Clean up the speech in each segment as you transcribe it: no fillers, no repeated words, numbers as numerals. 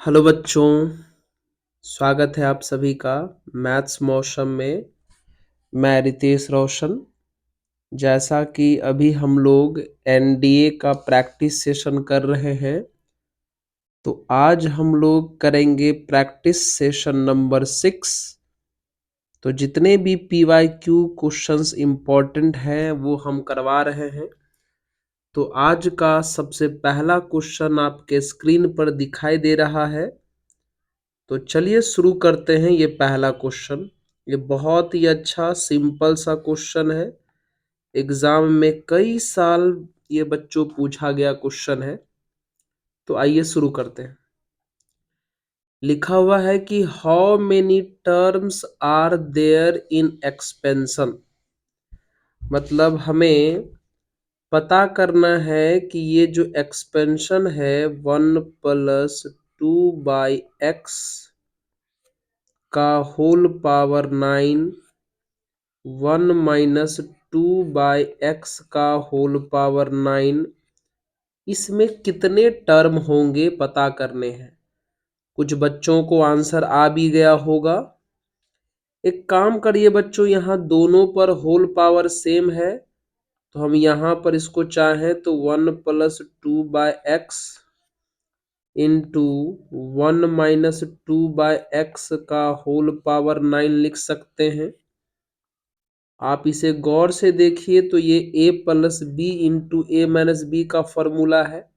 Hello बच्चों, स्वागत है आप सभी का मैथ्स मौसम में। मैं रितेश रोशन। जैसा कि अभी हम लोग एनडीए का प्रैक्टिस सेशन कर रहे हैं, तो आज हम लोग करेंगे प्रैक्टिस सेशन नंबर 6। तो जितने भी पीवाईक्यू क्वेश्चंस इम्पोर्टेंट हैं वो हम करवा रहे हैं। तो आज का सबसे पहला क्वेश्चन आपके स्क्रीन पर दिखाई दे रहा है। तो चलिए शुरू करते हैं। ये पहला क्वेश्चन, ये बहुत ही अच्छा सिंपल सा क्वेश्चन है। एग्जाम में कई साल ये बच्चों पूछा गया क्वेश्चन है। तो आइए शुरू करते हैं। लिखा हुआ है कि how many terms are there in expansion. मतलब हमें पता करना है कि ये जो एक्सपेंशन है 1+2/x का होल पावर 9 1-2/x का होल पावर 9, इसमें कितने टर्म होंगे पता करने हैं। कुछ बच्चों को आंसर आ भी गया होगा। एक काम करिए बच्चों, यहाँ दोनों पर होल पावर सेम है, तो हम यहाँ पर इसको चाहें तो 1+2/x इंटू 1-2/x का होल पावर 9 लिख सकते हैं। आप इसे गौर से देखिए तो ये a+b इंटू a-b का फॉर्मूला है।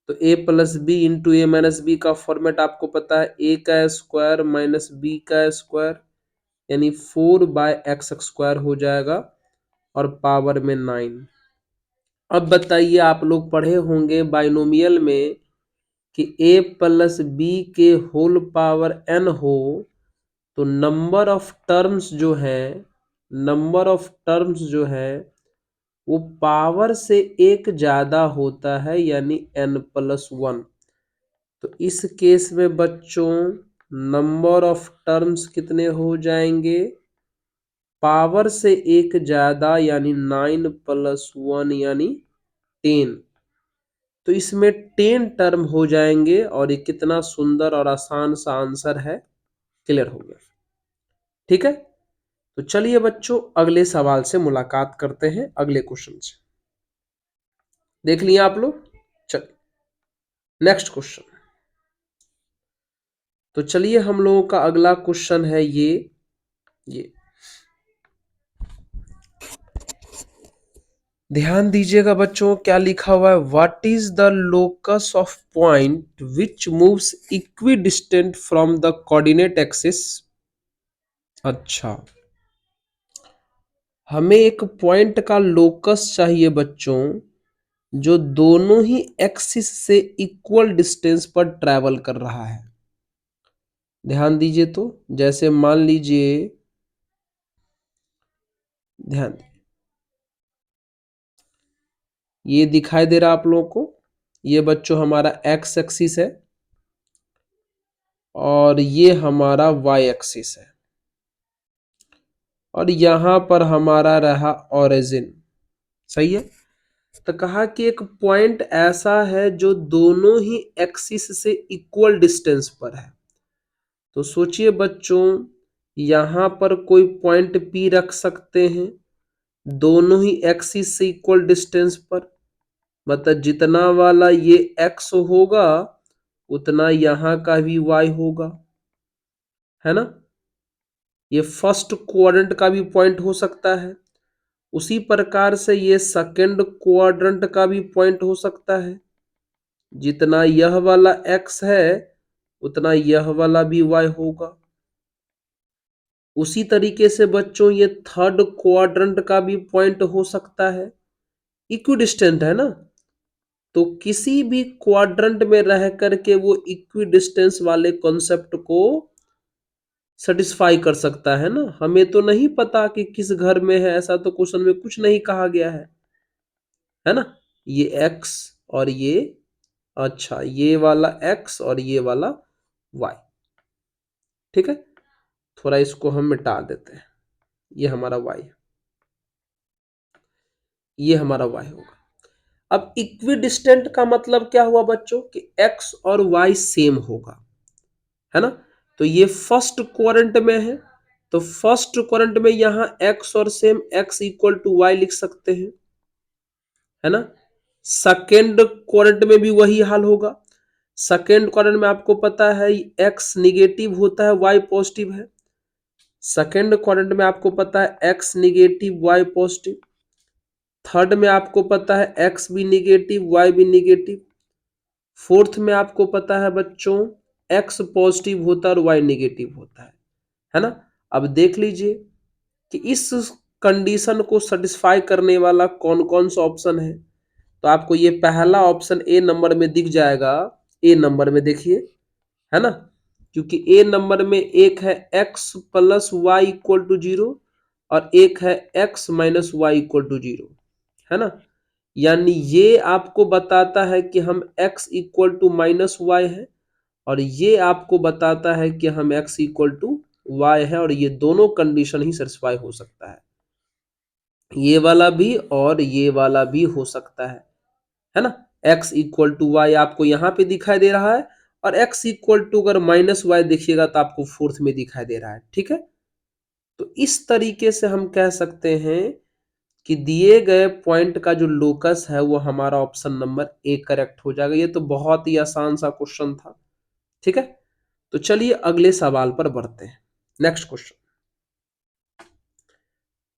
तो a+b इंटू a-b का फॉर्मेट आपको पता है, a का स्क्वायर माइनस b का स्क्वायर यानी 4/x² हो जाएगा और पावर में 9। अब बताइए, आप लोग पढ़े होंगे बाइनोमियल में कि a+b के होल पावर n हो तो नंबर ऑफ टर्म्स जो है वो पावर से एक ज्यादा होता है, यानी n+1। तो इस केस में बच्चों नंबर ऑफ टर्म्स कितने हो जाएंगे? पावर से एक ज्यादा यानी 9+1 यानी 10। तो इसमें 10 टर्म हो जाएंगे और ये कितना सुंदर और आसान सा आंसर है। क्लियर हो गया? ठीक है, तो चलिए बच्चों अगले सवाल से मुलाकात करते हैं, अगले क्वेश्चन से। देख लिया आप लोग? चलिए नेक्स्ट क्वेश्चन। तो चलिए हम लोगों का अगला क्वेश्चन है ये ध्यान दीजिएगा बच्चों, क्या लिखा हुआ है? What is the locus of point which moves equidistant from the coordinate axis. अच्छा, हमें एक पॉइंट का लोकस चाहिए बच्चों जो दोनों ही एक्सिस से इक्वल डिस्टेंस पर ट्रैवल कर रहा है। ध्यान दीजिए, तो जैसे मान लीजिए, ध्यान, ये दिखाई दे रहा आप लोगों को, ये बच्चों हमारा एक्स एक्सिस है और ये हमारा वाई एक्सिस है, और यहां पर हमारा रहा ओरिजिन। सही है। तो कहा कि एक पॉइंट ऐसा है जो दोनों ही एक्सिस से इक्वल डिस्टेंस पर है। तो सोचिए बच्चों, यहां पर कोई पॉइंट P रख सकते हैं दोनों ही एक्सिस से इक्वल डिस्टेंस पर। मतलब जितना वाला ये x होगा उतना यहां का भी y होगा, है ना। ये फर्स्ट क्वाड्रेंट का भी पॉइंट हो सकता है, उसी प्रकार से ये सेकंड क्वाड्रेंट का भी पॉइंट हो सकता है। जितना यह वाला x है उतना यह वाला भी y होगा। उसी तरीके से बच्चों ये थर्ड क्वाड्रेंट का भी पॉइंट हो सकता है, इक्विडिस्टेंट है ना। तो किसी भी क्वाड्रेंट में रह करके वो इक्विडिस्टेंस वाले कॉन्सेप्ट को सेटिस्फाई कर सकता है ना। हमें तो नहीं पता कि किस घर में है, ऐसा तो क्वेश्चन में कुछ नहीं कहा गया है ना। ये x और ये, अच्छा ये वाला x और ये वाला y। ठीक है, थोड़ा इसको हम मिटा देते हैं। ये हमारा y है, ये हमारा y होगा। अब इक्विडिस्टेंट का मतलब क्या हुआ बच्चों कि x और y सेम होगा। है ना। तो ये फर्स्ट क्वाड्रेंट में है, तो फर्स्ट क्वाड्रेंट में यहां x और same x equal to Y लिख सकते हैं, है ना। सेकेंड क्वाड्रेंट में भी वही हाल होगा। सेकेंड क्वाड्रेंट में आपको पता है x निगेटिव होता है, y पॉजिटिव है। सेकेंड क्वाड्रेंट में आपको पता है x negative y positive. Third में आपको पता है x भी निगेटिव y भी निगेटिव। फोर्थ में आपको पता है बच्चों x पॉजिटिव होता है और y निगेटिव होता है ना। अब देख लीजिए कि इस कंडीशन को सेटिस्फाई करने वाला कौन कौन सा ऑप्शन है। तो आपको ये पहला ऑप्शन ए नंबर में दिख जाएगा, ए नंबर में देखिए, है ना। क्योंकि ए नंबर में एक है x plus Y equal to zero और एक है x minus Y equal to zero, है ना। यानी ये आपको बताता है कि हम x equal to minus y है और ये आपको बताता है कि हम x इक्वल टू वाई है, और ये दोनों कंडीशन ही सेटिस्फाई हो सकता है, ये वाला भी और ये वाला भी हो सकता है ना। x इक्वल टू वाई आपको यहाँ पे दिखाई दे रहा है और x इक्वल टू अगर माइनस वाई देखिएगा तो आपको फोर्थ में दिखाई दे रहा है, ठीक है। तो इस तरीके से हम कह सकते हैं कि दिए गए पॉइंट का जो लोकस है वो हमारा ऑप्शन नंबर ए करेक्ट हो जाएगा। ये तो बहुत ही आसान सा क्वेश्चन था, ठीक है। तो चलिए अगले सवाल पर बढ़ते हैं। नेक्स्ट क्वेश्चन,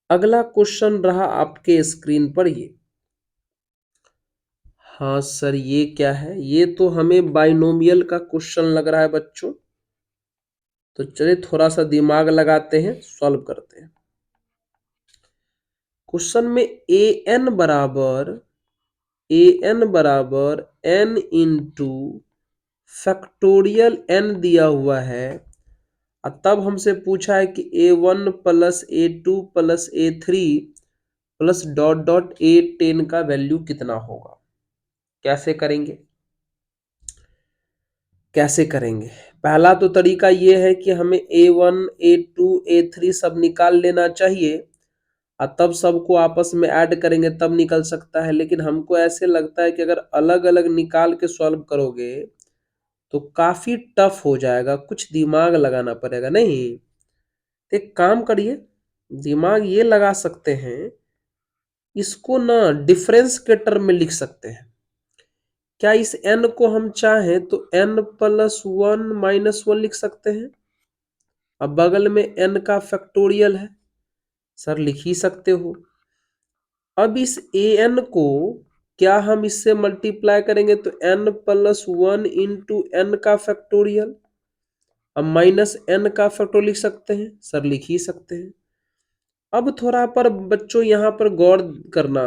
अगला क्वेश्चन रहा आपके स्क्रीन पर ये। हाँ सर ये क्या है, ये तो हमें बाइनोमियल का क्वेश्चन लग रहा है बच्चों। तो चलिए थोड़ा सा दिमाग लगाते हैं, सॉल्व करते हैं। क्वेश्चन में A N into factorial N दिया हुआ है और तब हमसे पूछा है कि A1 plus A2 plus A3 plus dot dot A10 का वैल्यू कितना होगा। कैसे करेंगे, कैसे करेंगे। पहला तो तरीका ये है कि हमें A1 A2 A3 सब निकाल लेना चाहिए और तब सबको आपस में ऐड करेंगे तब निकल सकता है। लेकिन हमको ऐसे लगता है कि अगर अलग अलग निकाल के सॉल्व करोगे तो काफी टफ हो जाएगा, कुछ दिमाग लगाना पड़ेगा। नहीं तो एक काम करिए, दिमाग ये लगा सकते हैं, इसको ना डिफरेंस के टर्म में लिख सकते हैं। क्या इस n को हम चाहें तो n plus one minus one लिख सकते हैं। अब बगल में n का फैक्टोरियल है, सर लिख ही सकते हो। अब इस an को क्या हम इससे मल्टीप्लाई करेंगे तो n plus one into n का फैक्टोरियल, अब माइनस n का फैक्टोरियल लिख सकते हैं, सर लिख ही सकते हैं। अब थोड़ा पर बच्चों यहां पर गौर करना,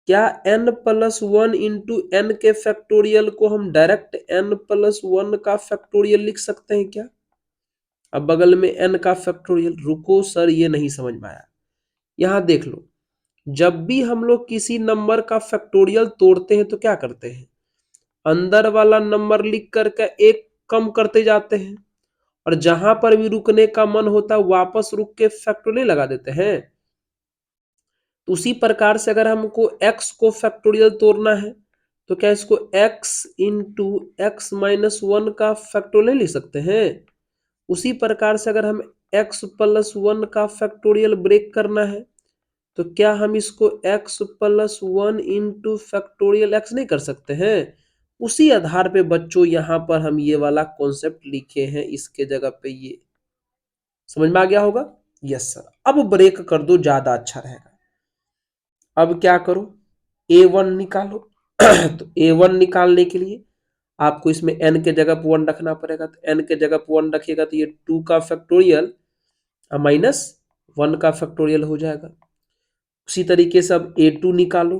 क्या n plus one into n के फैक्टोरियल को हम डायरेक्ट n प्लस वन का फैक्टोरियल लिख सकते हैं क्या। अब बगल में n का फैक्टोरियल, रुको सर ये नहीं समझ में आया। यहां देख लो, जब भी हम लोग किसी नंबर का फैक्टोरियल तोड़ते हैं तो क्या करते हैं, अंदर वाला नंबर लिख करके एक कम करते जाते हैं और जहां पर भी रुकने का मन होता है वापस रुक के फैक्टोरियल लगा देते हैं। तो उसी प्रकार से अगर हमको x को फैक्टोरियल तोड़ना है तो क्या इसको x into x minus one का फैक्टोरियल लिख सकते हैं। उसी प्रकार से अगर हम x प्लस वन का फैक्टोरियल ब्रेक करना है तो क्या हम इसको x plus one into factorial x नहीं कर सकते हैं। उसी आधार पे बच्चों यहां पर हम ये वाला कॉन्सेप्ट लिखे हैं, इसके जगह पे ये समझ में आ गया होगा। यस सर, अब ब्रेक कर दो ज्यादा अच्छा रहेगा। अब क्या करो, A1 निकालो तो A1 निकालने के लिए आपको इसमें n के जगह पर 1 रखना पड़ेगा, तो n के जगह पर 1 रखिएगा तो ये 2 का फैक्टोरियल माइनस 1 का फैक्टोरियल हो जाएगा। उसी तरीके से अब A2 निकालो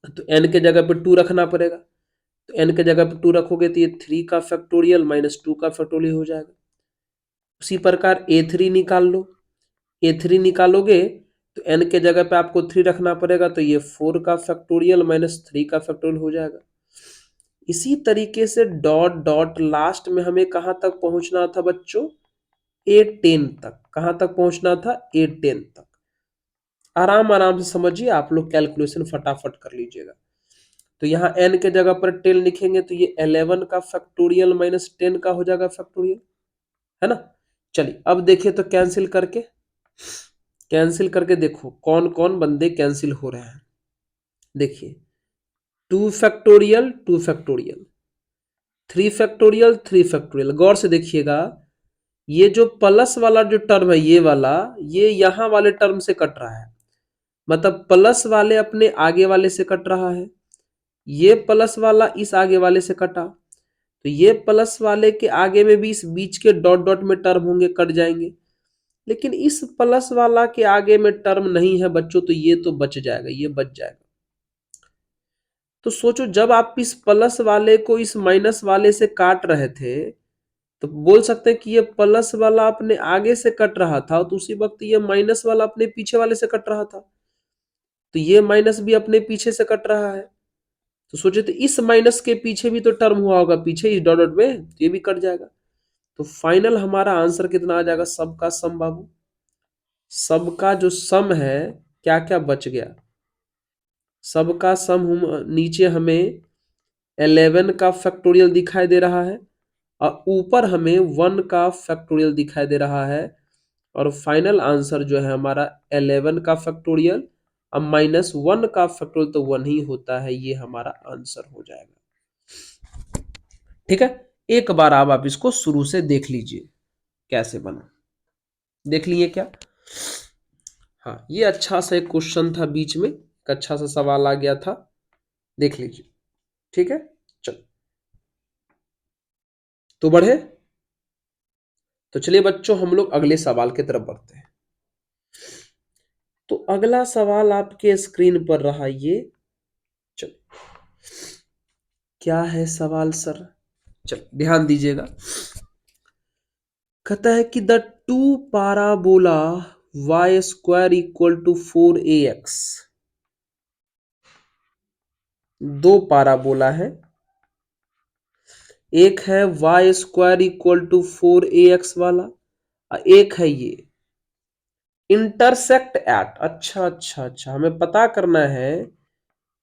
तो n के जगह पे 2 रखना पड़ेगा, तो n के जगह पे 2 रखोगे तो ये 3 का फैक्टोरियल माइनस 2 का फैक्टोरियल हो जाएगा। उसी प्रकार A3 निकाल लो, A3 निकालोगे तो n के जगह पे आपको 3 रखना पड़ेगा, तो ये 4 का फैक्टोरियल माइनस 3 का फैक्टोरियल हो जाएगा। इसी तरीके से डॉट डॉट लास्ट में हमें कहां तक पहुंचना था बच्चों, A10 तक। कहां तक पहुंचना था, A10 तक। आराम आराम से समझिए, आप लोग कैलकुलेशन फटाफट कर लीजिएगा। तो यहाँ n के जगह पर 10 लिखेंगे तो ये 11 का फैक्टोरियल माइनस 10 का हो जाएगा फैक्टोरियल, है ना। चलिए अब देखिए तो कैंसिल करके देखो कौन कौन बंदे कैंसिल हो रहे हैं। देखिए 2 फैक्टोरियल 2 फैक्टोरियल, 3 फैक्टोरियल 3 फैक्टोरियल। गौर से देखिएगा ये जो प्लस वाला जो टर्म है ये वाला, ये यहाँ वाले टर्म से कट रहा है, मतलब प्लस वाले अपने आगे वाले से कट रहा है, ये प्लस वाला इस आगे वाले से कटा, तो ये प्लस वाले के आगे में भी इस बीच के डॉट डॉट में टर्म होंगे, कट जाएंगे। लेकिन इस प्लस वाला के आगे में टर्म नहीं है बच्चों, तो ये तो बच जाएगा, ये बच जाएगा। तो सोचो जब आप इस प्लस वाले को इस माइनस वाले से काट रहे थे तो बोल सकते हैं कि ये प्लस वाला अपने आगे से कट रहा था, तो उसी वक्त ये माइनस वाला अपने पीछे वाले से कट रहा था, तो ये माइनस भी अपने पीछे से कट रहा है। तो सोचे तो इस माइनस के पीछे भी तो टर्म हुआ होगा पीछे इस डॉट डॉट में, तो ये भी कट जाएगा। तो फाइनल हमारा आंसर कितना आ जाएगा, सबका सम बाबू, सबका जो सम है क्या क्या बच गया, सबका सम हम नीचे हमें 11 का फैक्टोरियल दिखाई दे रहा है और ऊपर हमें 1 का फैक्टोरियल दिखाई दे रहा है, और फाइनल आंसर जो है हमारा 11 का फैक्टोरियल अब माइनस 1 का फैक्टोरियल तो 1 ही होता है, ये हमारा आंसर हो जाएगा। ठीक है, एक बार आप इसको शुरू से देख लीजिए कैसे बना, देख लिए क्या। हाँ ये अच्छा सा एक क्वेश्चन था, बीच में एक अच्छा सा सवाल आ गया था, देख लीजिए। ठीक है चलो तो बढ़े, तो चलिए बच्चों हम लोग अगले सवाल की तरफ बढ़ते हैं। तो अगला सवाल आपके स्क्रीन पर रहा ये, चलो क्या है सवाल सर, चलो ध्यान दीजिएगा। कहता है कि the two parabola y square equal to 4ax, दो पाराबोला है, एक है y square equal to 4ax वाला और एक है ये इंटरसेक्ट एट, अच्छा हमें पता करना है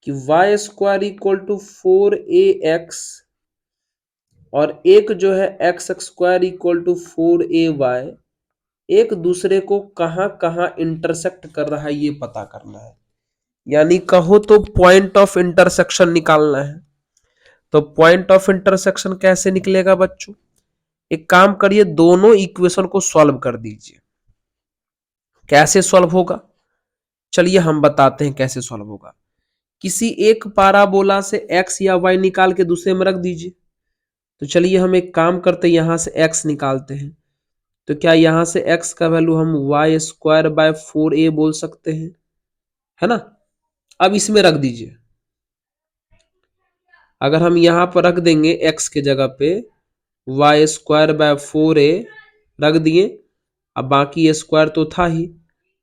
कि y square equal to 4ax और एक जो है x square equal to 4ay एक दूसरे को कहां कहां इंटरसेक्ट कर रहा है ये पता करना है, यानी कहो तो पॉइंट ऑफ इंटरसेक्शन निकालना है। तो पॉइंट ऑफ इंटरसेक्शन कैसे निकलेगा बच्चों, एक काम करिए दोनों इक्वेशन को सॉल्व कर दीजिए। कैसे सॉल्व होगा, चलिए हम बताते हैं कैसे सॉल्व होगा। किसी एक पाराबोला से x या y निकाल के दूसरे में रख दीजिए। तो चलिए हम एक काम करते हैं, यहां से x निकालते हैं, तो क्या यहां से x का वैल्यू हम y स्क्वायर बाय 4a बोल सकते हैं, है ना। अब इसमें रख दीजिए, अगर हम यहां पर रख देंगे x के जगह पे y स्क्वायर बाय 4a रख दिए, अब बाकी ए स्क्वायर तो था ही,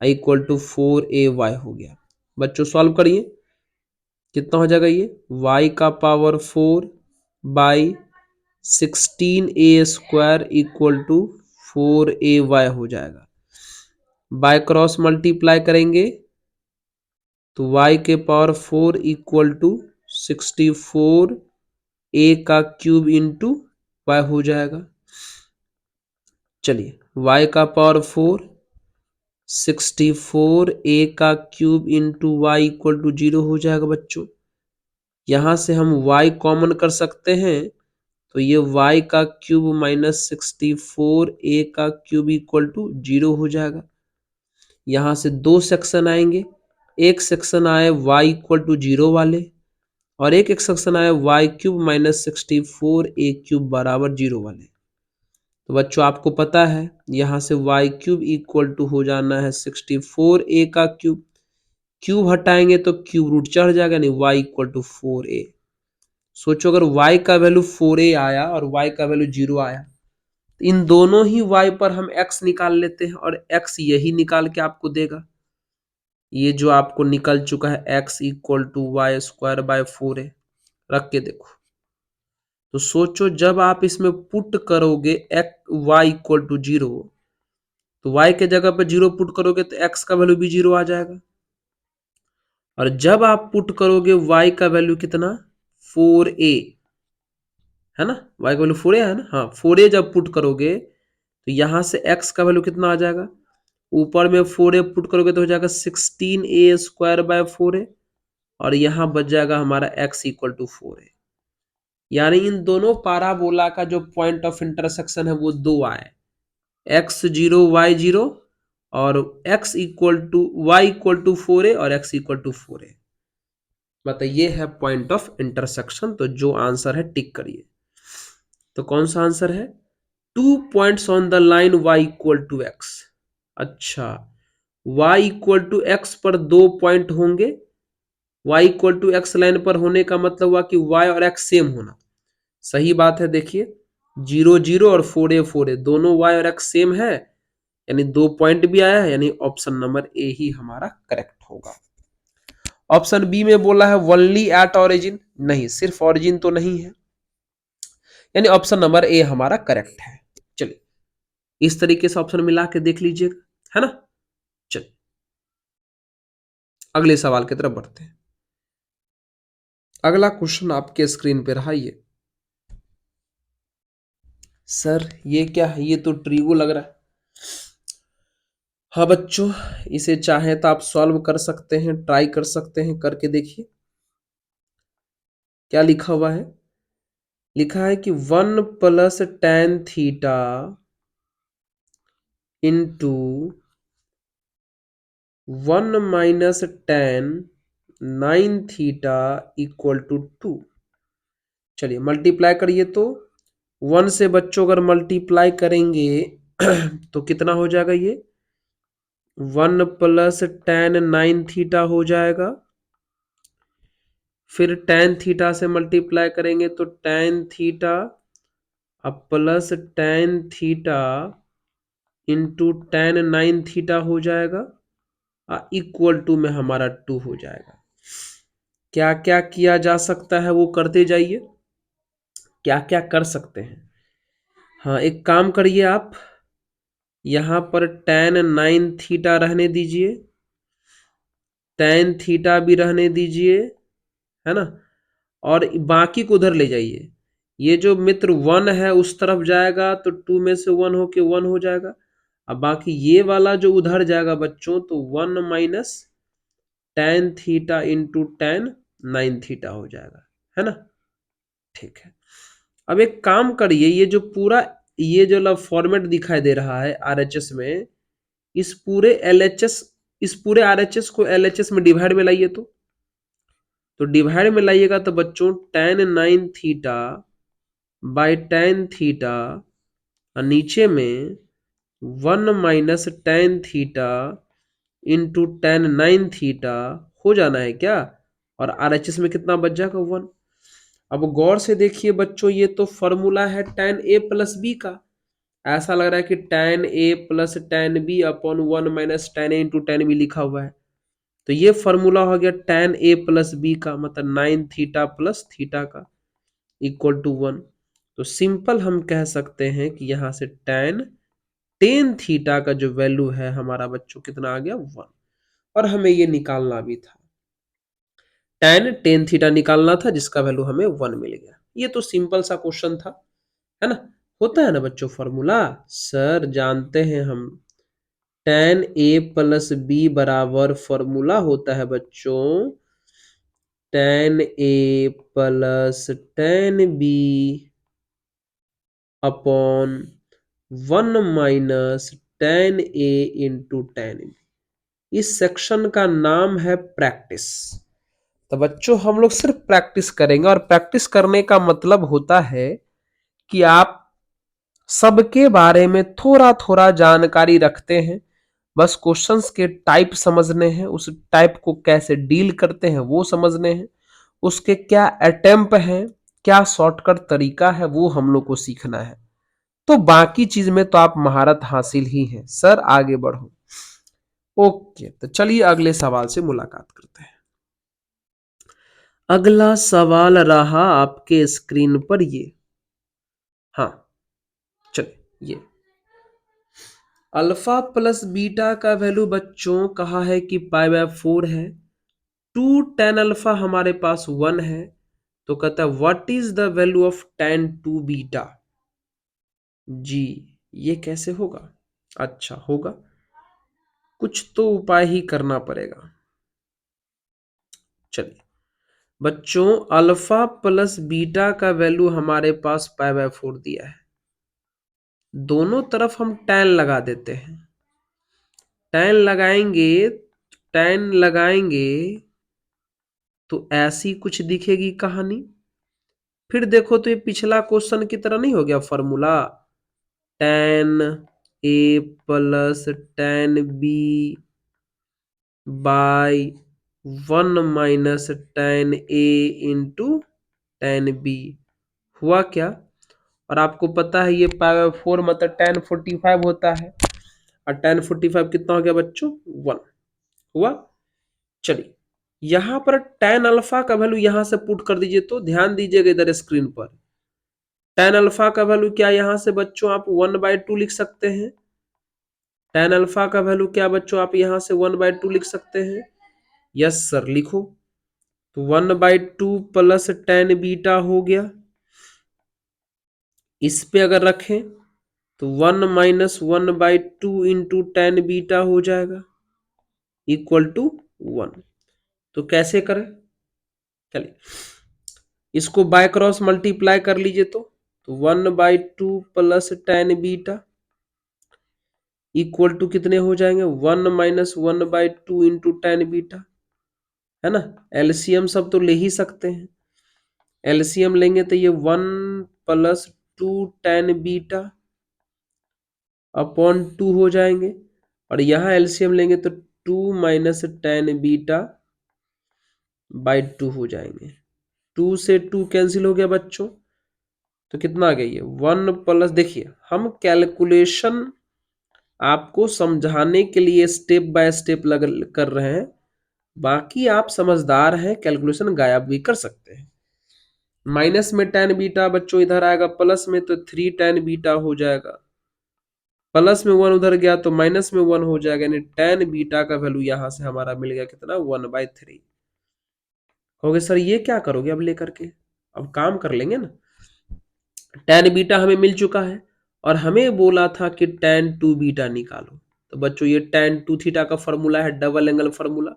इक्वल टू 4ay हो गया। बच्चों सॉल्व करिए, कितना हो जाएगा ये y का power 4 by 16a square equal to 4ay हो जाएगा। बाय क्रॉस मल्टीप्लाई करेंगे तो y के पावर 4 इक्वल टू 64 a का क्यूब इंटू वाई हो जाएगा। चलिए y का पावर 4 64 a का cube into y equal to 0 हो जाएगा। बच्चों यहां से हम y कॉमन कर सकते हैं, तो ये y का क्यूब माइनस 64 a का क्यूब इक्वल टू 0 हो जाएगा। यहां से दो सेक्शन आएंगे, एक सेक्शन आए y इक्वल टू 0 वाले और एक सेक्शन आए y cube minus 64 a cube बराबर 0 वाले। तो बच्चों आपको पता है यहां से y क्यूब इक्वल टू हो जाना है 64 a का क्यूब, क्यूब हटाएंगे तो क्यूब रूट चढ़ जाएगा, नहीं y इक्वल टू 4a। सोचो अगर y का वैल्यू 4a आया और y का वैल्यू 0 आया, तो इन दोनों ही y पर हम x निकाल लेते हैं और x यही निकाल के आपको देगा। ये जो आपको निकल चुका है x equal to y square by 4a, रख के देखो। तो सोचो जब आप इसमें पुट करोगे y इक्वल टू 0, तो y के जगह पे 0 पुट करोगे तो x का वैल्यू भी 0 आ जाएगा। और जब आप पुट करोगे y का वैल्यू कितना 4a है ना, y का वैल्यू 4a है ना, हाँ 4a जब पुट करोगे तो यहां से x का वैल्यू कितना आ जाएगा, ऊपर में 4a पुट करोगे तो हो जाएगा 16a स्क्वायर बाय 4a और यहां बच जाएगा हमारा x इक्वल टू 4a। यानी इन दोनों पाराबोला का जो पॉइंट ऑफ इंटरसेक्शन है वो दो आए, x0 y0 और x equal to y equal to 4a और x इक्वल टू 4a। मतलब ये है पॉइंट ऑफ इंटरसेक्शन। तो जो आंसर है टिक करिए। तो कौन सा आंसर है, 2 points on the line y equal to x। अच्छा, y इक्वल टू x पर 2 पॉइंट होंगे, y equal to x line पर होने का मतलब हुआ कि y और x सेम होना। सही बात है, देखिए 0 0 और 4a दोनों y और x सेम है, यानी 2 पॉइंट भी आया है, यानी ऑप्शन नंबर ए ही हमारा करेक्ट होगा। ऑप्शन बी में बोला है ओनली एट ऑरिजिन, नहीं सिर्फ ऑरिजिन तो नहीं है, यानी ऑप्शन नंबर ए हमारा करेक्ट है। चलिए इस तरीके से ऑप्शन मिला के देख लीजिएगा, है ना। चलिए अगले सवाल की तरफ बढ़ते हैं। अगला क्वेश्चन आपके स्क्रीन पे रहा ये। सर ये क्या है, ये तो ट्रिगो लग रहा है। हाँ बच्चों, इसे चाहे तो आप सॉल्व कर सकते हैं, ट्राई कर सकते हैं, करके देखिए क्या लिखा हुआ है। लिखा है कि 1 + tan θ into 1 - tan 9θ equal to 2। चलिए मल्टीप्लाई करिए, तो 1 से बच्चों अगर मल्टीप्लाई करेंगे तो कितना हो जाएगा, ये 1 + tan 9θ हो जाएगा। फिर tan थीटा से मल्टीप्लाई करेंगे तो tan थीटा अब plus tan theta into tan 9θ हो जाएगा, इक्वल टू में हमारा 2 हो जाएगा। क्या क्या किया जा सकता है वो करते जाइए, क्या क्या कर सकते हैं। हाँ एक काम करिए, आप यहां पर tan 9θ रहने दीजिए, tan थीटा भी रहने दीजिए, है ना, और बाकी को उधर ले जाइए। ये जो मित्र 1 है उस तरफ जाएगा तो 2 में से 1 होके 1 हो जाएगा। अब बाकी ये वाला जो उधर जाएगा बच्चों तो 1 - tan θ इंटू tan 9θ हो जाएगा, है ना। ठीक है, अब एक काम करिए, ये जो पूरा ये जो फॉर्मेट दिखाई दे रहा है आरएचएस में, इस पूरे एलएचएस, इस पूरे आरएचएस को एलएचएस में डिवाइड में लाइए। तो डिवाइड में लाइएगा तो बच्चों tan 9θ बाय tan θ और नीचे में 1 - tan θ इंटू tan 9θ हो जाना है क्या, और आरएचएस में कितना बच जाएगा 1। अब गौर से देखिए बच्चों, ये तो फॉर्मूला है tan a प्लस बी का। ऐसा लग रहा है कि tan a plus tan b upon 1 - tan a into tan b लिखा हुआ है। तो ये फॉर्मूला हो गया tan a प्लस बी का, मतलब 9θ प्लस थीटा का इक्वल टू 1। तो सिंपल हम कह सकते हैं कि यहां से tan का जो वैल्यू है हमारा बच्चों कितना आ गया 1, और हमें ये निकालना भी था, tan निकालना था जिसका वैल्यू हमें 1 मिल गया। ये तो सिंपल सा क्वेश्चन था, है ना। होता है ना बच्चों फॉर्मूला, सर जानते हैं हम, tan a प्लस बी बराबर फॉर्मूला होता है बच्चों tan a plus tan b upon 1 - tan a into tan b। इस सेक्शन का नाम है प्रैक्टिस। तो बच्चों हम लोग सिर्फ प्रैक्टिस करेंगे, और प्रैक्टिस करने का मतलब होता है कि आप सबके बारे में थोड़ा थोड़ा जानकारी रखते हैं, बस क्वेश्चंस के टाइप समझने हैं, उस टाइप को कैसे डील करते हैं वो समझने हैं, उसके क्या अटेम्प्ट हैं, क्या शॉर्टकट तरीका है वो हम लोग को सीखना है। तो बाकी चीज में तो आप महारत हासिल ही है। सर आगे बढ़ो। ओके, तो चलिए अगले सवाल से मुलाकात करते हैं। अगला सवाल रहा आपके स्क्रीन पर ये। हाँ चलिए, ये अल्फा प्लस बीटा का वैल्यू बच्चों कहा है कि π/4 है, टू टेन अल्फा हमारे पास 1 है, तो कहता है what is the value of tan two beta. जी, ये कैसे होगा? अच्छा होगा, कुछ तो उपाय ही करना पड़ेगा। चलिए बच्चों, अल्फा प्लस बीटा का वैल्यू हमारे पास π/4 दिया है। दोनों तरफ हम tan लगा देते हैं। tan लगाएंगे तो ऐसी कुछ दिखेगी कहानी। फिर देखो तो ये पिछला क्वेश्चन की तरह नहीं हो गया formula, tan a plus tan b by 1 minus tan a into tan b। हुआ क्या? और आपको पता है ये π/4 मतलब tan 45 होता है, और tan 45 कितना हो गया बच्चों? 1 हुआ। चलिए यहां पर tan अल्फा का वैल्यू यहां से पुट कर दीजिए, तो ध्यान दीजिएगा इधर स्क्रीन पर। tan अल्फा का वैल्यू क्या यहां से बच्चों आप 1/2 लिख सकते हैं। tan अल्फा का वैल्यू क्या बच्चों आप यहां से 1/2 लिख सकते हैं। यस सर लिखो, तो 1/2 प्लस tan बीटा हो गया। इस पे अगर रखें तो 1 माइनस 1/2 इंटू tan बीटा हो जाएगा इक्वल टू 1। तो कैसे करें? चलिए इसको बाय क्रॉस मल्टीप्लाई कर लीजिए, तो 1/2 plus tan beta equal to कितने हो जाएंगे? 1 माइनस 1/2 इंटू tan बीटा, है ना। एलसीएम सब तो ले ही सकते हैं। एलसीएम लेंगे तो ये 1 प्लस 2 tan बीटा अपॉन 2 हो जाएंगे, और यहां एलसीएम लेंगे तो 2 माइनस tan बीटा बाई 2 हो जाएंगे। 2 से 2 कैंसिल हो गया बच्चों, तो कितना आ गया ये 1 प्लस। देखिए हम कैलकुलेशन आपको समझाने के लिए स्टेप बाय स्टेप कर रहे हैं, बाकी आप समझदार हैं, कैलकुलेशन गायब भी कर सकते हैं। माइनस में tan बीटा बच्चों इधर आएगा, प्लस में तो 3 tan बीटा हो जाएगा, प्लस में 1 उधर गया तो माइनस में 1 हो जाएगा, यानी tan बीटा का वैल्यू यहां से हमारा मिल गया कितना? 1/3 हो गया। सर ये क्या करोगे अब लेकर के? अब काम कर लेंगे ना। tan बीटा हमें मिल चुका है, और हमें बोला था कि tan 2 बीटा निकालो। तो बच्चों ये tan 2 थीटा का फॉर्मूला है, डबल एंगल फॉर्मूला।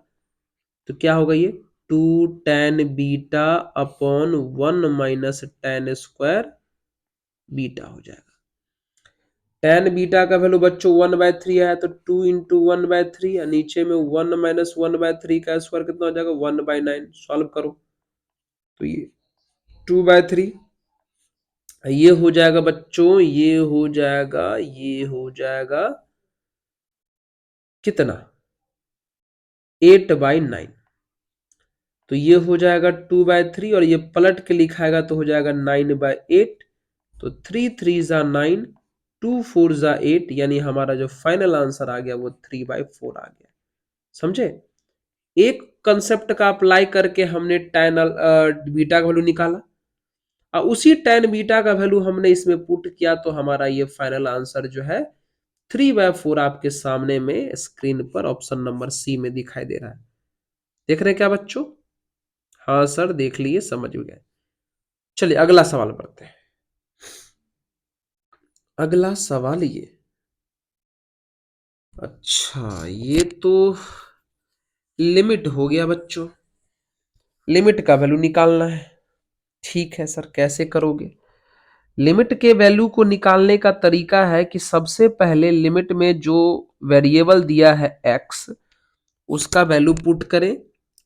तो क्या होगा ये 2 tan beta upon 1 minus tan square beta हो जाएगा। tan बीटा का वैल्यू बच्चों 1/3 है, तो 2 इंटू 1/3, नीचे में 1 माइनस 1/3 का स्क्वायर कितना हो जाएगा? 1/9। सॉल्व करो तो ये 2/3, ये हो जाएगा बच्चों, ये हो जाएगा कितना? 8/9। तो ये हो जाएगा 2/3, और ये पलट के लिखाएगा तो हो जाएगा 9/8। तो 3 3 जा 9, 2 4 जा 8, यानी हमारा जो फाइनल आंसर आ गया वो 3/4 आ गया। समझे? एक कंसेप्ट का अप्लाई करके हमने tan बीटा का वैल्यू निकाला, और उसी tan बीटा का वैल्यू हमने इसमें पुट किया, तो हमारा ये फाइनल आंसर जो है 3/4 आपके सामने में स्क्रीन पर ऑप्शन नंबर सी में दिखाई दे रहा है। देख रहे हैं क्या बच्चों? हाँ सर देख लिए, समझ गए। चलिए अगला सवाल पढ़ते हैं। अगला सवाल ये, अच्छा ये तो लिमिट हो गया बच्चों, लिमिट का वैल्यू निकालना है। ठीक है सर, कैसे करोगे? लिमिट के वैल्यू को निकालने का तरीका है कि सबसे पहले लिमिट में जो वेरिएबल दिया है x, उसका वैल्यू पुट करें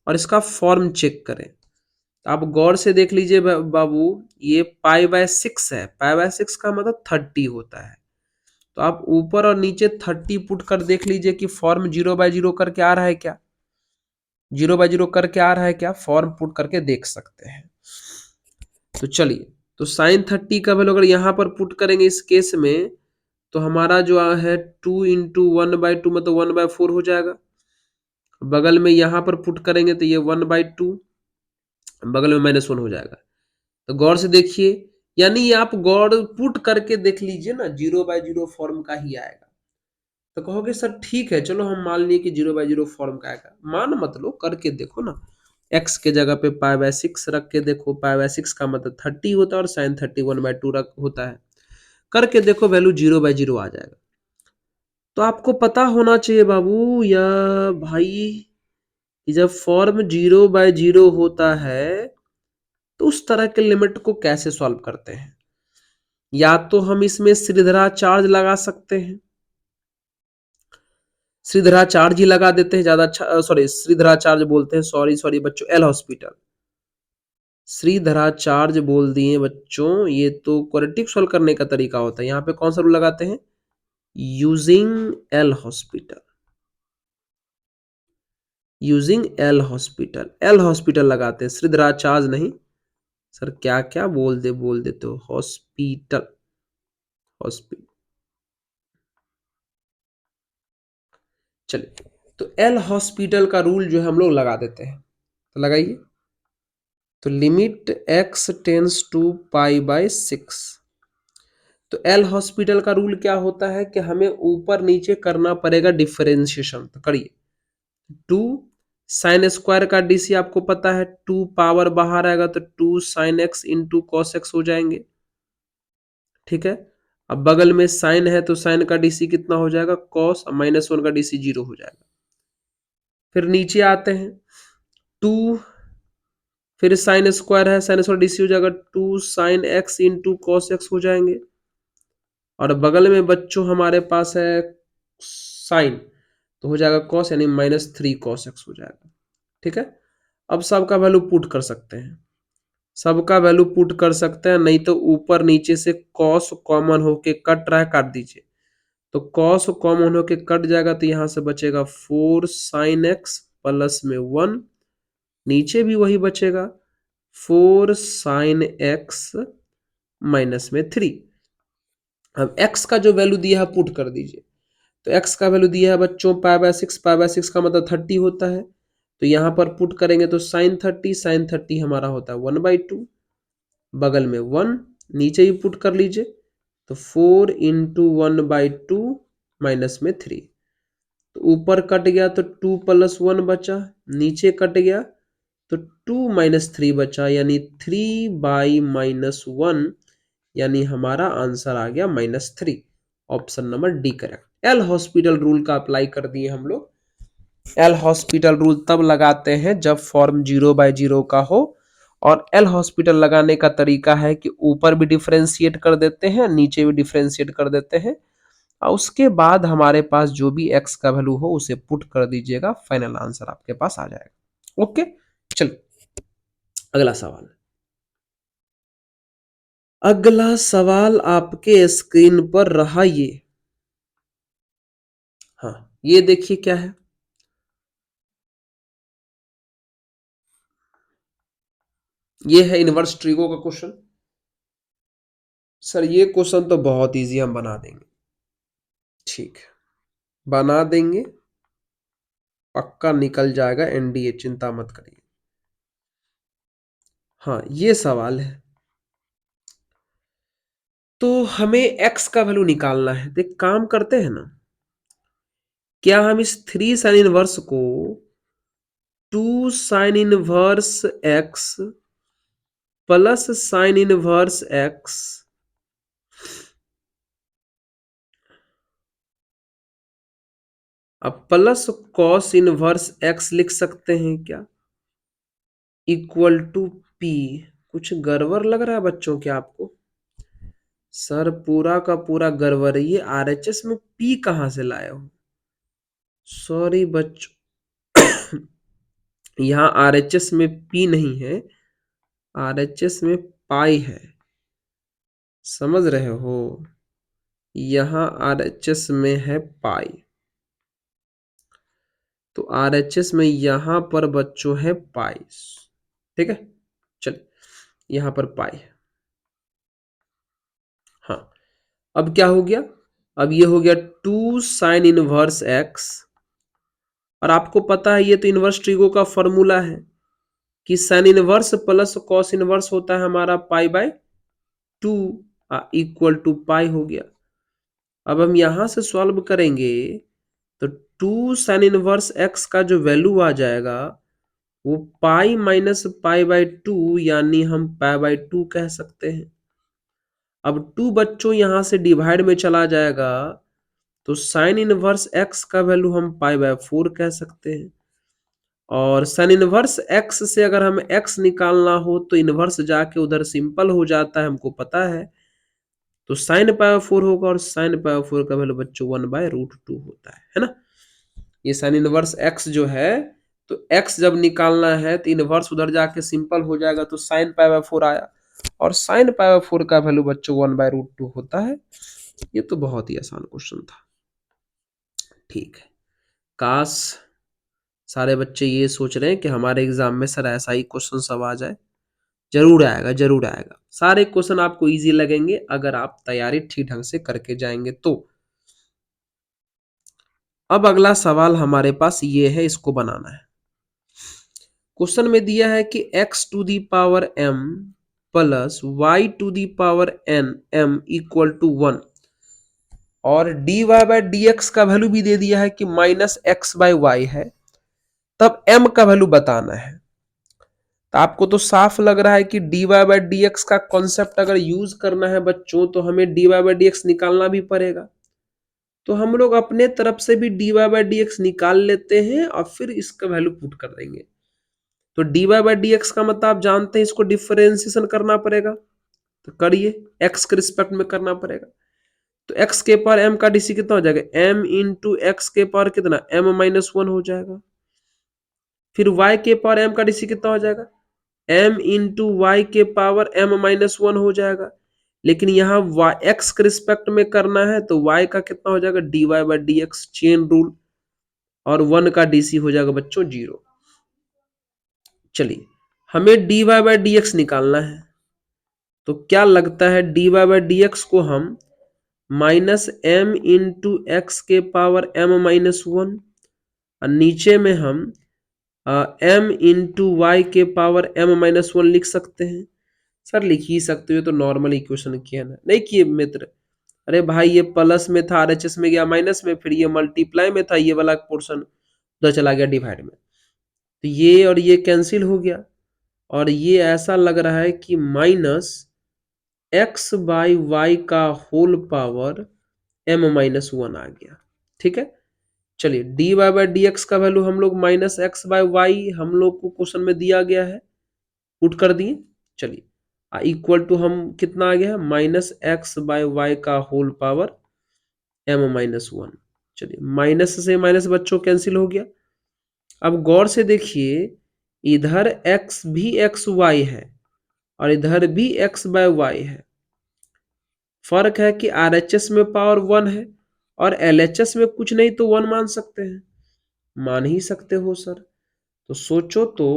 और इसका फॉर्म चेक करें। आप गौर से देख लीजिए बाबू, ये π/6 है, π/6 का मतलब 30 होता है। तो आप ऊपर और नीचे 30 पुट कर देख लीजिए कि फॉर्म 0/0 करके आ रहा है क्या? 0/0 करके आ रहा है क्या? फॉर्म पुट करके देख सकते हैं। तो चलिए, तो साइन 30 का वैल्यू अगर यहां पर पुट करेंगे इस केस में, तो हमारा जो है 2 इंटू 1/2 मतलब 1/4 हो जाएगा। बगल में यहां पर पुट करेंगे तो ये 1/2, बगल में -1 हो जाएगा। तो गौर से देखिए, यानी आप गौर पुट करके देख लीजिए ना, 0/0 फॉर्म का ही आएगा। तो कहोगे सर ठीक है, चलो हम मान लिए कि 0/0 फॉर्म का आएगा। मान मत लो, करके देखो ना। एक्स के जगह पे पाई बाय 6 रख के देखो, पाई बाय 6 का मतलब 30 होता है और साइन 31/2 रख होता है। करके देखो वैल्यू 0/0 आ जाएगा। तो आपको पता होना चाहिए बाबू या भाई कि जब फॉर्म 0/0 होता है तो उस तरह के लिमिट को कैसे सॉल्व करते हैं। या तो हम इसमें श्रीधराचार्य लगा सकते हैं, श्रीधराचार्य ही लगा देते हैं ज्यादा अच्छा, सॉरी श्रीधराचार्य बोलते हैं, सॉरी सॉरी बच्चों, एल हॉस्पिटल, श्रीधराचार्य बोल दिए बच्चों। ये तो क्वाड्रेटिक सॉल्व करने का तरीका होता है। यहाँ पे कौन सा रूल लगाते हैं, using L hospital, using L hospital, L hospital लगाते हैं, श्रीधराचार्य नहीं। सर क्या क्या बोल देते हो, हॉस्पिटल, हॉस्पिटल। चलिए, तो एल हॉस्पिटल का रूल जो है हम लोग लगा देते हैं, तो लगाइए। तो limit x tends to pi by 6। तो एल हॉस्पिटल का रूल क्या होता है कि हमें ऊपर नीचे करना पड़ेगा डिफरेंशिएशन, तो करिए। 2 साइन स्क्वायर का डीसी आपको पता है, 2 पावर बाहर आएगा तो 2 sine x into cos x हो जाएंगे, ठीक है। अब बगल में साइन है तो साइन का डीसी कितना हो जाएगा, कॉस, -1 का डीसी 0 हो जाएगा। फिर नीचे आते हैं, 2 फिर साइन स्क्वायर है, साइन स्क्वायर डीसी हो जाएगा, 2 sine x into cos x हो जाएंगे। और बगल में बच्चों हमारे पास है साइन, तो हो जाएगा कॉस, यानी -3 कॉस एक्स हो जाएगा, ठीक है। अब सबका वैल्यू पुट कर सकते हैं, सबका वैल्यू पुट कर सकते हैं, नहीं तो ऊपर नीचे से कॉस कॉमन होके कट रहा है, काट दीजिए। तो कॉस कॉमन होके कट जाएगा तो यहां से बचेगा 4 साइन एक्स प्लस में 1, नीचे भी वही बचेगा 4 साइन एक्स माइनस में 3। अब x का जो वैल्यू दिया है पुट कर दीजिए। तो x का वैल्यू दिया है बच्चों पाई बाय 6, पाई बाय 6 का मतलब 30 होता है, तो यहां पर पुट करेंगे तो साइन 30, साइन 30 हमारा होता है 1/2, बगल में 1, नीचे भी पुट कर लीजिए, तो 4 इंटू 1/2 माइनस में 3। तो ऊपर कट गया तो 2 प्लस 1 बचा, नीचे कट गया तो 2 माइनस 3 बचा, यानी 3/-1, यानी हमारा आंसर आ गया -3। Option number D correct. L hospital rule का अप्लाई कर दिए हम लोग। एल हॉस्पिटल रूल तब लगाते हैं जब फॉर्म 0/0 का हो, और एल हॉस्पिटल लगाने का तरीका है कि ऊपर भी डिफरेंशिएट कर देते हैं, नीचे भी डिफरेंशिएट कर देते हैं, और उसके बाद हमारे पास जो भी एक्स का वैल्यू हो उसे पुट कर दीजिएगा, फाइनल आंसर आपके पास आ जाएगा। ओके, चलो अगला सवाल। अगला सवाल आपके स्क्रीन पर रहा ये, हाँ ये देखिए क्या है। ये है इनवर्स ट्रिगो का क्वेश्चन। सर ये क्वेश्चन तो बहुत इजी, हम बना देंगे, ठीक है बना देंगे, पक्का निकल जाएगा एनडीए, चिंता मत करिए। हाँ ये सवाल है, तो हमें एक्स का वैल्यू निकालना है। तो एक काम करते हैं ना, क्या हम इस 3 साइन इनवर्स को 2 sine inverse x plus sine inverse x अब प्लस कॉस इनवर्स एक्स लिख सकते हैं क्या, इक्वल टू पी। कुछ गड़बड़ लग रहा है बच्चों क्या आपको? सर पूरा का पूरा गड़बड़ है, ये आरएचएस में पी कहां से लाए हो? सॉरी बच्चों, यहाँ आरएचएस में पी नहीं है, आरएचएस में पाई है, समझ रहे हो? यहाँ आरएचएस में है पाई, तो आरएचएस में यहां पर बच्चों है पाई, ठीक है। चलिए यहां पर पाई है, हाँ। अब क्या हो गया, अब ये हो गया 2 साइन इनवर्स एक्स, और आपको पता है ये तो इनवर्स ट्रिगो का फॉर्मूला है कि sine inverse plus cos inverse होता है हमारा पाई बाय 2, इक्वल टू पाई हो गया। अब हम यहां से सॉल्व करेंगे तो 2 साइन इनवर्स एक्स का जो वैल्यू आ जाएगा वो पाई माइनस पाई बाय 2 यानी हम पाई बाय 2 कह सकते हैं। अब 2 बच्चों यहां से डिवाइड में चला जाएगा तो साइन इनवर्स x का वैल्यू हम पाई बाय 4 कह सकते हैं। और साइन इनवर्स x से अगर हमें x निकालना हो तो इनवर्स जाके उधर सिंपल हो जाता है, हमको पता है। तो साइन पाई बाय 4 होगा और साइन पाई बाय 4 का वैल्यू बच्चों 1/√2 होता है ना। ये साइन इनवर्स x जो है, तो x जब निकालना है तो इनवर्स उधर जाके सिंपल हो जाएगा, तो साइन पाई बाय 4 आया और साइन पाई बाय 4 का वैल्यू बच्चों 1/√2 होता है। ये तो बहुत ही आसान क्वेश्चन था। ठीक है, काश सारे बच्चे ये सोच रहे हैं कि हमारे एग्जाम में सर ऐसा ही क्वेश्चन सब आ जाए। जरूर आएगा, जरूर आएगा। सारे क्वेश्चन आपको इजी लगेंगे अगर आप तैयारी ठीक ढंग से करके जाएंगे तो। अब अगला सवाल हमारे पास ये है, इसको बनाना है। क्वेश्चन में दिया है कि x to the power m प्लस y to the power n m equal to 1 और dy बाय dx का वैल्यू भी दे दिया है कि माइनस एक्स बाय वाई है। तब m का वैल्यू बताना है। तो आपको तो साफ लग रहा है कि dy बाय dx का कॉन्सेप्ट अगर यूज करना है बच्चों तो हमें dy बाय dx निकालना भी पड़ेगा। तो हम लोग अपने तरफ से भी dy बाय dx निकाल लेते हैं और फिर इसका वैल्यू पुट कर देंगे। तो dy बाय dx का मतलब आप जानते हैं, इसको डिफरेंशिएशन करना पड़ेगा। तो करिए, x के रिस्पेक्ट में करना पड़ेगा। तो x के पावर m का डीसी कितना हो जाएगा, m इंटू एक्स के पावर कितना, m-1 हो जाएगा। फिर y के पावर m का डीसी कितना हो जाएगा, m इंटू वाई के पावर m-1 हो जाएगा। लेकिन यहाँ x के रिस्पेक्ट में करना है तो y का कितना हो जाएगा, dy by dx, chain rule, और 1 का डीसी हो जाएगा बच्चों 0। चलिए, हमें dy बाय dx निकालना है। तो क्या लगता है, dy बाय dx को हम माइनस m इंटू एक्स के पावर m-1 और नीचे में हम m इंटू वाई के पावर m-1 लिख सकते हैं। सर लिख ही सकते हो, तो नॉर्मल इक्वेशन किया ना, नहीं किए मित्र। अरे भाई, ये प्लस में था, आरएचएस में गया माइनस में, फिर ये मल्टीप्लाई में था, ये वाला पोर्शन उधर चला गया डिवाइड में। तो ये और ये कैंसिल हो गया और ये ऐसा लग रहा है कि माइनस एक्स बाई वाई का होल पावर m-1 आ गया। ठीक है, चलिए dy बाय dx का वैल्यू हम लोग माइनस एक्स बाय वाई हम लोग को क्वेश्चन में दिया गया है, पुट कर दिए। चलिए इक्वल टू हम कितना आ गया है, माइनस एक्स बाय वाई का होल पावर m-1। चलिए माइनस से माइनस बच्चों कैंसिल हो गया। अब गौर से देखिए, इधर x भी एक्स वाई है और इधर भी x बाय वाई है। फर्क है कि आरएचएस में पावर 1 है और एलएचएस में कुछ नहीं तो 1 मान सकते हैं। मान ही सकते हो सर। तो सोचो तो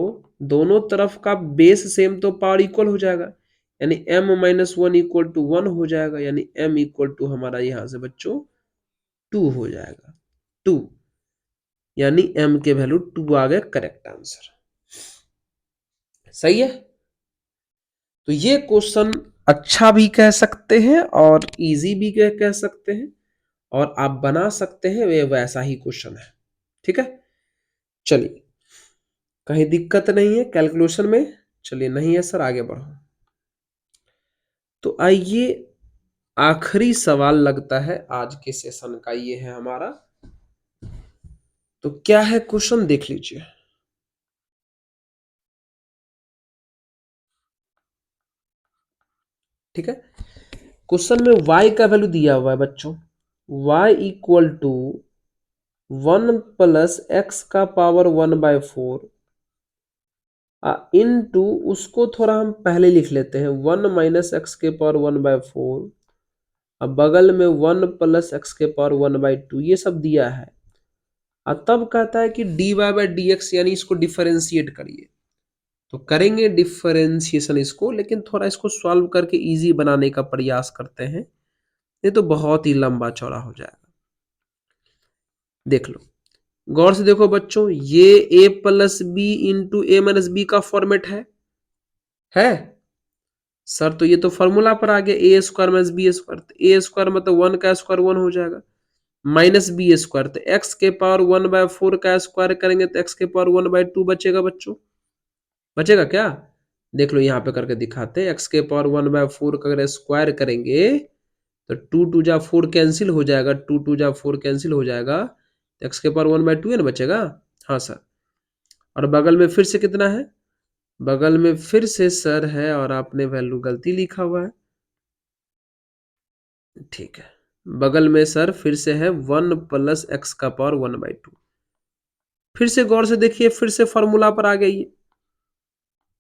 दोनों तरफ का बेस सेम तो पावर इक्वल हो जाएगा, यानी m-1 इक्वल टू 1 हो जाएगा, यानी m इक्वल टू हमारा यहां से बच्चों 2 हो जाएगा। 2 यानी m के वैल्यू 2 आ गए, करेक्ट आंसर। सही है। तो ये क्वेश्चन अच्छा भी कह सकते हैं और इजी भी कह सकते हैं और आप बना सकते हैं, वे वैसा ही क्वेश्चन है। ठीक है, चलिए कहीं दिक्कत नहीं है कैलकुलेशन में। चलिए नहीं है सर, आगे बढ़ो। तो आइए, आखिरी सवाल लगता है आज के सेशन का ये है हमारा। तो क्या है क्वेश्चन, देख लीजिए। ठीक है, क्वेश्चन में y का वैल्यू दिया हुआ है बच्चों, y equal to 1 plus x का पावर 1/4 इनटू, उसको थोड़ा हम पहले लिख लेते हैं, 1 माइनस एक्स के पावर 1/4, अब बगल में 1 प्लस एक्स के पावर 1/2, ये सब दिया है। और तब कहता है कि dy बाय dx, यानी इसको डिफरेंशिएट करिए। तो करेंगे डिफरेंशिएशन इसको, लेकिन थोड़ा इसको सॉल्व करके इजी बनाने का प्रयास करते हैं, नहीं तो बहुत ही लंबा चौड़ा हो जाएगा। देख लो, गौर से देखो बच्चों, ये a plus b into a minus b का फॉर्मेट है सर। तो ये तो फॉर्मूला पर आ गया, a square minus b square. A square मतलब 1 का स्क्वायर 1 हो जाएगा, माइनस बी स्क्वायर, तो एक्स के पावर 1/4 का स्क्वायर करेंगे तो एक्स के पावर 1/2 बचेगा बच्चों। बचेगा क्या? देख लो यहाँ पे करके दिखाते हैं। एक्स के पावर 1/4 का अगर स्क्वायर करेंगे तो 2 2 जा 4 कैंसिल हो जाएगा, 2 2 जा 4 कैंसिल हो जाएगा, तो एक्स के पावर 1/2 है ना बचेगा। हाँ सर। और बगल में फिर से कितना है? बगल में फिर से सर है और आपने वैल्यू गलती लिखा हुआ है। ठीक है, बगल में सर फिर से है 1 + x का पावर 1/2। फिर से गौर से देखिए, फिर से फॉर्मूला पर आ गई।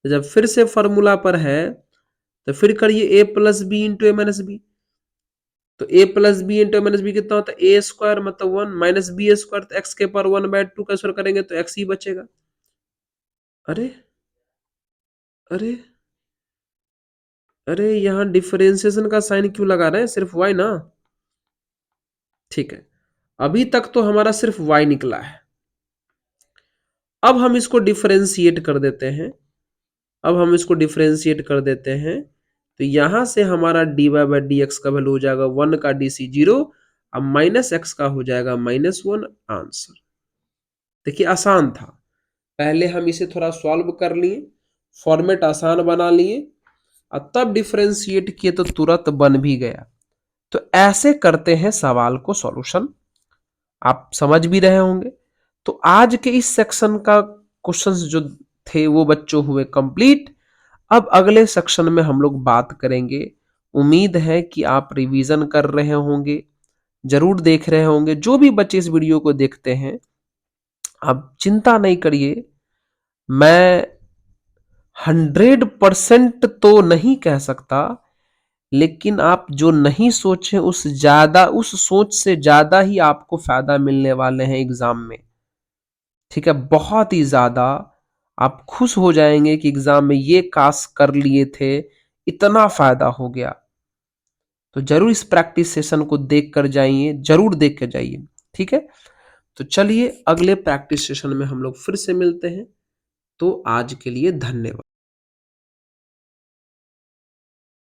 जब फिर से फॉर्मूला पर है तो फिर करिए a + b into a minus b. तो a + b into minus b कितना होता है? a² मतलब 1 माइनस b², तो x के पावर 1/2 का स्क्वायर करेंगे तो x ही बचेगा। अरे अरे अरे, यहाँ डिफरेंशिएशन का साइन क्यों लगा रहे हैं? सिर्फ y ना। ठीक है, अभी तक तो हमारा सिर्फ y निकला है। अब हम इसको डिफरेंशिएट कर देते हैं। अब हम इसको डिफरेंशिएट कर देते हैं तो यहां से हमारा dy/dx का वैल्यू हो जाएगा 1 का dc 0, अब माइनस एक्स का हो जाएगा -1। आंसर देखिए, आसान था। पहले हम इसे थोड़ा सॉल्व कर लिए, फॉर्मेट आसान बना लिए और तब डिफरेंशिएट किए तो तुरंत बन भी गया। तो ऐसे करते हैं सवाल को सॉल्यूशन, आप समझ भी रहे होंगे। तो आज के इस सेक्शन का क्वेश्चंस जो थे वो बच्चों हुए कंप्लीट। अब अगले सेक्शन में हम लोग बात करेंगे। उम्मीद है कि आप रिवीजन कर रहे होंगे, जरूर देख रहे होंगे। जो भी बच्चे इस वीडियो को देखते हैं, आप चिंता नहीं करिए। मैं 100% तो नहीं कह सकता, लेकिन आप जो नहीं सोचे उस सोच से ज्यादा ही आपको फायदा मिलने वाले हैं एग्जाम में। ठीक है, बहुत ही ज्यादा आप खुश हो जाएंगे कि एग्जाम में ये काश कर लिए थे, इतना फायदा हो गया। तो जरूर इस प्रैक्टिस सेशन को देख कर जाइए, जरूर देख कर जाइए। ठीक है, तो चलिए अगले प्रैक्टिस सेशन में हम लोग फिर से मिलते हैं। तो आज के लिए धन्यवाद।